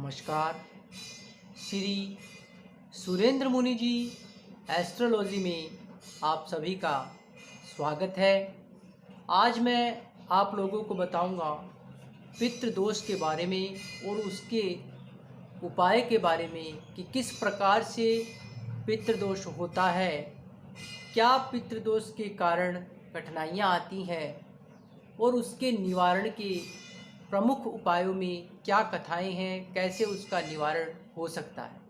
नमस्कार। श्री सुरेंद्र मुनि जी एस्ट्रोलॉजी में आप सभी का स्वागत है। आज मैं आप लोगों को बताऊंगा पितृदोष के बारे में और उसके उपाय के बारे में कि किस प्रकार से पितृदोष होता है, क्या पितृदोष के कारण कठिनाइयाँ आती हैं और उसके निवारण के प्रमुख उपायों में क्या कथाएं हैं, कैसे उसका निवारण हो सकता है।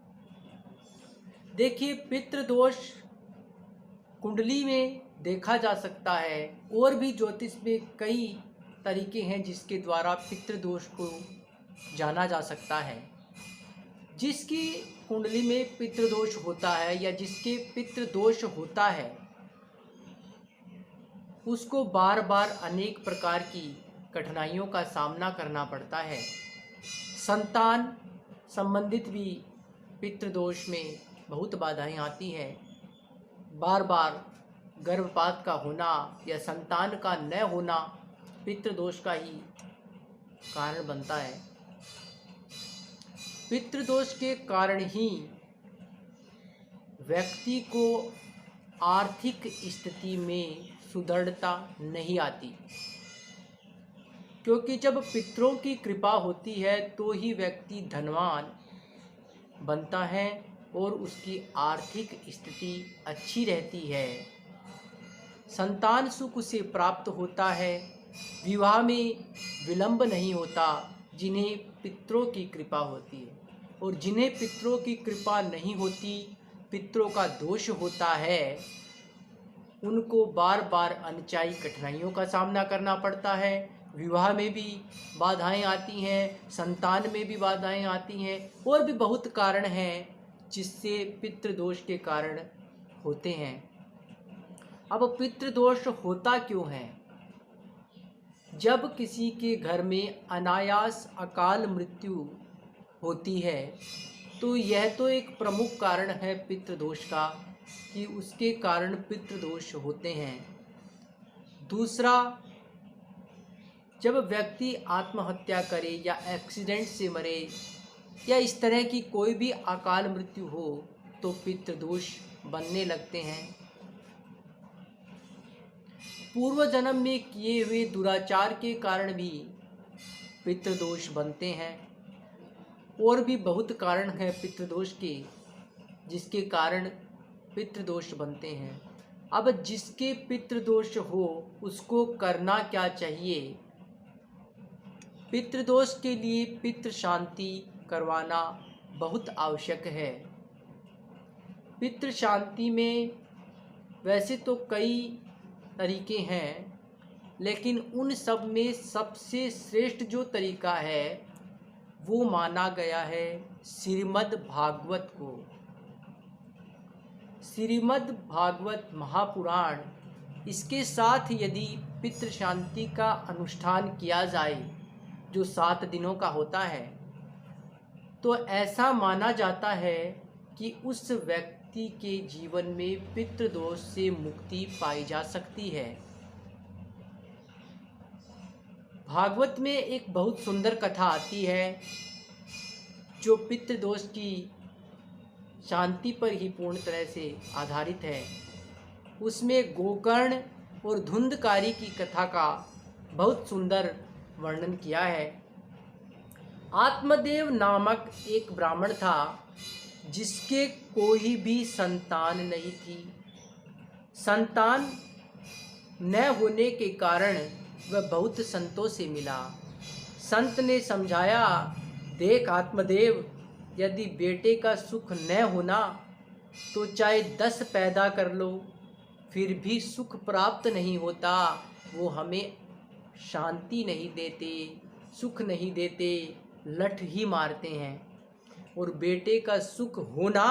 देखिए, पितृदोष कुंडली में देखा जा सकता है और भी ज्योतिष में कई तरीके हैं जिसके द्वारा पितृदोष को जाना जा सकता है। जिसकी कुंडली में पितृदोष होता है या जिसके पितृदोष होता है उसको बार बार अनेक प्रकार की कठिनाइयों का सामना करना पड़ता है। संतान संबंधित भी पितृदोष में बहुत बाधाएं आती हैं। बार बार गर्भपात का होना या संतान का न होना पितृदोष का ही कारण बनता है। पितृदोष के कारण ही व्यक्ति को आर्थिक स्थिति में सुदृढ़ता नहीं आती, क्योंकि जब पितरों की कृपा होती है तो ही व्यक्ति धनवान बनता है और उसकी आर्थिक स्थिति अच्छी रहती है। संतान सुख उसे प्राप्त होता है, विवाह में विलंब नहीं होता जिन्हें पितरों की कृपा होती है, और जिन्हें पितरों की कृपा नहीं होती, पितरों का दोष होता है, उनको बार बार अनचाही कठिनाइयों का सामना करना पड़ता है। विवाह में भी बाधाएं आती हैं, संतान में भी बाधाएं आती हैं और भी बहुत कारण हैं जिससे पितृदोष के कारण होते हैं। अब पितृदोष होता क्यों है? जब किसी के घर में अनायास अकाल मृत्यु होती है तो यह तो एक प्रमुख कारण है पितृदोष का कि उसके कारण पितृदोष होते हैं। दूसरा, जब व्यक्ति आत्महत्या करे या एक्सीडेंट से मरे या इस तरह की कोई भी अकाल मृत्यु हो तो पितृदोष बनने लगते हैं। पूर्व जन्म में किए हुए दुराचार के कारण भी पितृदोष बनते हैं और भी बहुत कारण हैं पितृदोष के जिसके कारण पितृदोष बनते हैं। अब जिसके पितृदोष हो उसको करना क्या चाहिए? पितृदोष के लिए पितृ शांति करवाना बहुत आवश्यक है। पितृ शांति में वैसे तो कई तरीके हैं, लेकिन उन सब में सबसे श्रेष्ठ जो तरीका है वो माना गया है श्रीमद् भागवत को। श्रीमद् भागवत महापुराण, इसके साथ यदि पितृ शांति का अनुष्ठान किया जाए जो 7 दिनों का होता है तो ऐसा माना जाता है कि उस व्यक्ति के जीवन में पितृदोष से मुक्ति पाई जा सकती है। भागवत में एक बहुत सुंदर कथा आती है जो पितृदोष की शांति पर ही पूर्ण तरह से आधारित है। उसमें गोकर्ण और धुंधकारी की कथा का बहुत सुंदर वर्णन किया है। आत्मदेव नामक एक ब्राह्मण था जिसके कोई भी संतान नहीं थी। संतान न होने के कारण वह बहुत संतों से मिला। संत ने समझाया, देख आत्मदेव, यदि बेटे का सुख न होना तो चाहे 10 पैदा कर लो फिर भी सुख प्राप्त नहीं होता। वो हमें शांति नहीं देते, सुख नहीं देते, लठ ही मारते हैं। और बेटे का सुख होना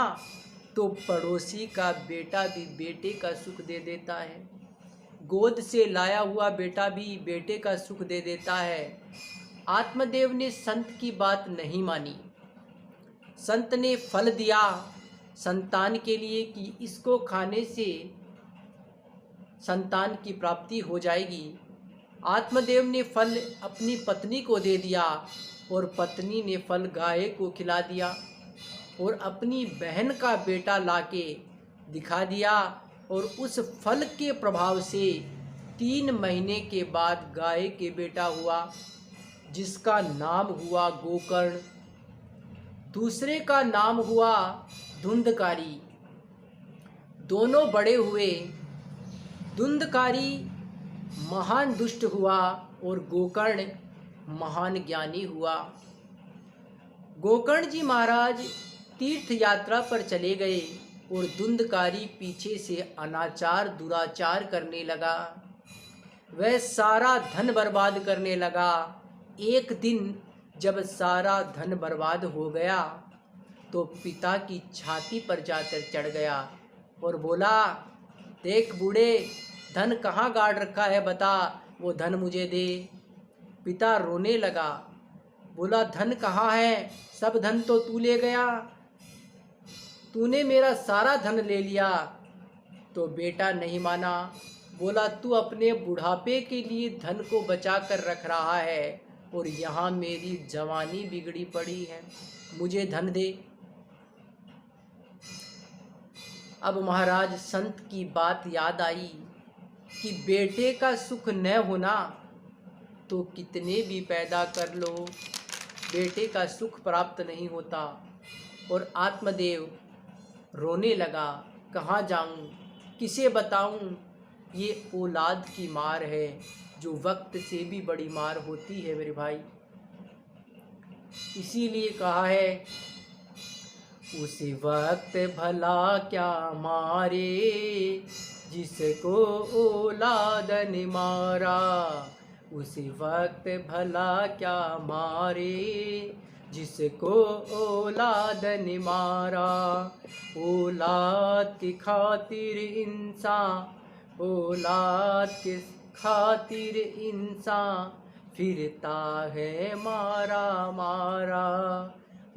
तो पड़ोसी का बेटा भी बेटे का सुख दे देता है, गोद से लाया हुआ बेटा भी बेटे का सुख दे देता है। आत्मदेव ने संत की बात नहीं मानी। संत ने फल दिया संतान के लिए कि इसको खाने से संतान की प्राप्ति हो जाएगी। आत्मदेव ने फल अपनी पत्नी को दे दिया और पत्नी ने फल गाय को खिला दिया और अपनी बहन का बेटा लाके दिखा दिया और उस फल के प्रभाव से 3 महीने के बाद गाय के बेटा हुआ जिसका नाम हुआ गोकर्ण। दूसरे का नाम हुआ धुंधकारी। दोनों बड़े हुए। धुंधकारी महान दुष्ट हुआ और गोकर्ण महान ज्ञानी हुआ। गोकर्ण जी महाराज तीर्थ यात्रा पर चले गए और धुंधकारी पीछे से अनाचार दुराचार करने लगा। वह सारा धन बर्बाद करने लगा। एक दिन जब सारा धन बर्बाद हो गया तो पिता की छाती पर जाकर चढ़ गया और बोला, देख बूढ़े, धन कहाँ गाड़ रखा है, बता, वो धन मुझे दे। पिता रोने लगा, बोला, धन कहाँ है, सब धन तो तू ले गया, तूने मेरा सारा धन ले लिया। तो बेटा नहीं माना, बोला, तू अपने बुढ़ापे के लिए धन को बचा कर रख रहा है और यहाँ मेरी जवानी बिगड़ी पड़ी है, मुझे धन दे। अब महाराज संत की बात याद आई कि बेटे का सुख न होना तो कितने भी पैदा कर लो, बेटे का सुख प्राप्त नहीं होता। और आत्मदेव रोने लगा, कहाँ जाऊँ, किसे बताऊँ, ये औलाद की मार है जो वक्त से भी बड़ी मार होती है मेरे भाई। इसीलिए कहा है, उसी वक्त भला क्या मारे जिसको औलाद ने मारा, उसी वक्त भला क्या मारे जिसको औलाद ने मारा। औलाद की खातिर इंसान, औलाद के खातिर इंसान फिरता है मारा मारा।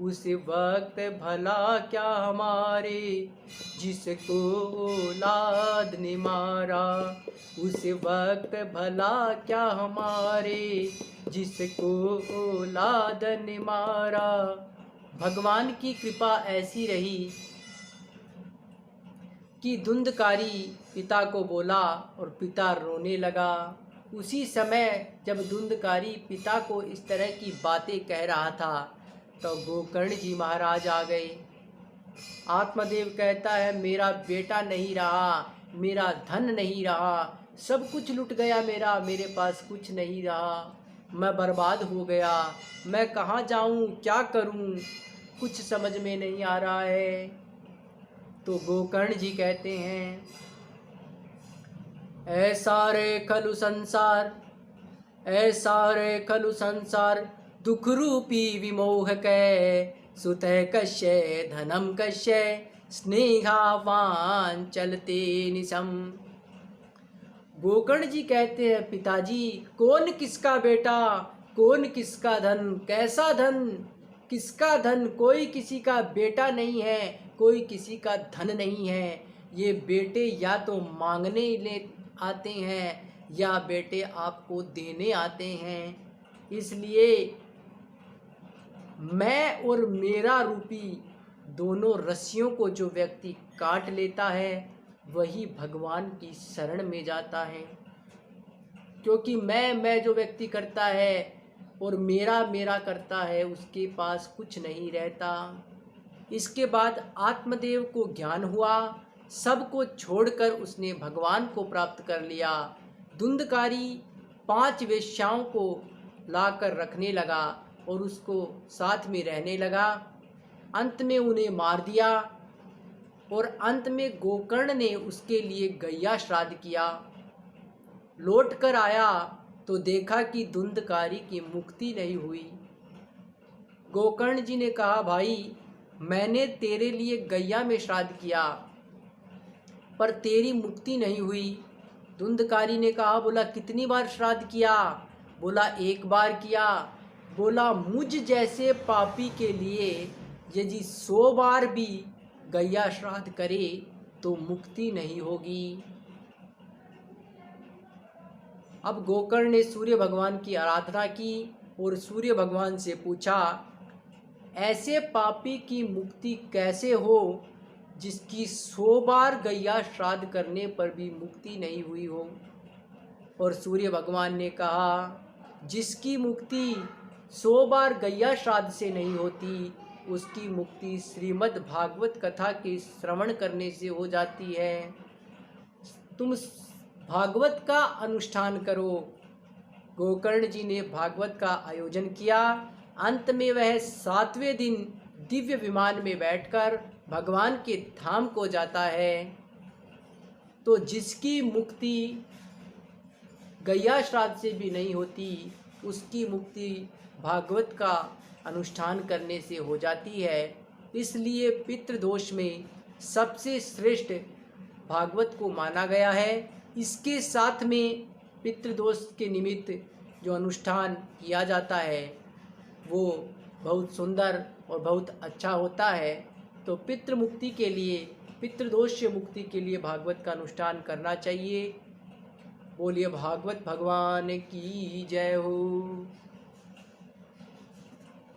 उस वक्त भला क्या हमारे जिसको औलाद ने मारा, उस वक्त भला क्या हमारे जिसको औलाद ने मारा। भगवान की कृपा ऐसी रही कि धुंधकारी पिता को बोला और पिता रोने लगा। उसी समय जब धुंधकारी पिता को इस तरह की बातें कह रहा था तो गोकर्ण जी महाराज आ गए। आत्मदेव कहता है, मेरा बेटा नहीं रहा, मेरा धन नहीं रहा, सब कुछ लुट गया मेरा, मेरे पास कुछ नहीं रहा, मैं बर्बाद हो गया, मैं कहाँ जाऊँ, क्या करूँ, कुछ समझ में नहीं आ रहा है। तो गोकर्ण जी कहते हैं, ऐसा रे खलु संसार, ऐसा रे खलु संसार, दुख रूपी विमोह कै, सुतः कश्य धनम कश्य, स्नेहावान चलते निशम। गोकर्ण जी कहते हैं, पिताजी, कौन किसका बेटा, कौन किसका धन, कैसा धन, किसका धन, कोई किसी का बेटा नहीं है, कोई किसी का धन नहीं है। ये बेटे या तो मांगने ले आते हैं या बेटे आपको देने आते हैं। इसलिए मैं और मेरा रूपी दोनों रस्सियों को जो व्यक्ति काट लेता है वही भगवान की शरण में जाता है। क्योंकि मैं जो व्यक्ति करता है और मेरा मेरा करता है उसके पास कुछ नहीं रहता। इसके बाद आत्मदेव को ज्ञान हुआ, सबको छोड़कर उसने भगवान को प्राप्त कर लिया। धुंधकारी 5 वेश्याओं को लाकर रखने लगा और उसको साथ में रहने लगा। अंत में उन्हें मार दिया और अंत में गोकर्ण ने उसके लिए गैया श्राद्ध किया। लौट कर आया तो देखा कि धुंधकारी की मुक्ति नहीं हुई। गोकर्ण जी ने कहा, भाई, मैंने तेरे लिए गैया में श्राद्ध किया पर तेरी मुक्ति नहीं हुई। धुंधकारी ने कहा, बोला, कितनी बार श्राद्ध किया? बोला, 1 बार किया। बोला, मुझ जैसे पापी के लिए यदि 100 बार भी गैया श्राद्ध करे तो मुक्ति नहीं होगी। अब गोकर्ण ने सूर्य भगवान की आराधना की और सूर्य भगवान से पूछा, ऐसे पापी की मुक्ति कैसे हो जिसकी 100 बार गैया श्राद्ध करने पर भी मुक्ति नहीं हुई हो। और सूर्य भगवान ने कहा, जिसकी मुक्ति 100 बार गैया श्राद्ध से नहीं होती उसकी मुक्ति श्रीमद् भागवत कथा के श्रवण करने से हो जाती है। तुम भागवत का अनुष्ठान करो। गोकर्ण जी ने भागवत का आयोजन किया। अंत में वह 7वें दिन दिव्य विमान में बैठकर भगवान के धाम को जाता है। तो जिसकी मुक्ति गैया श्राद्ध से भी नहीं होती उसकी मुक्ति भागवत का अनुष्ठान करने से हो जाती है। इसलिए पितृदोष में सबसे श्रेष्ठ भागवत को माना गया है। इसके साथ में पितृदोष के निमित्त जो अनुष्ठान किया जाता है वो बहुत सुंदर और बहुत अच्छा होता है। तो पितृ मुक्ति के लिए, पितृदोष से मुक्ति के लिए भागवत का अनुष्ठान करना चाहिए। बोलिए भागवत भगवान की जय हो।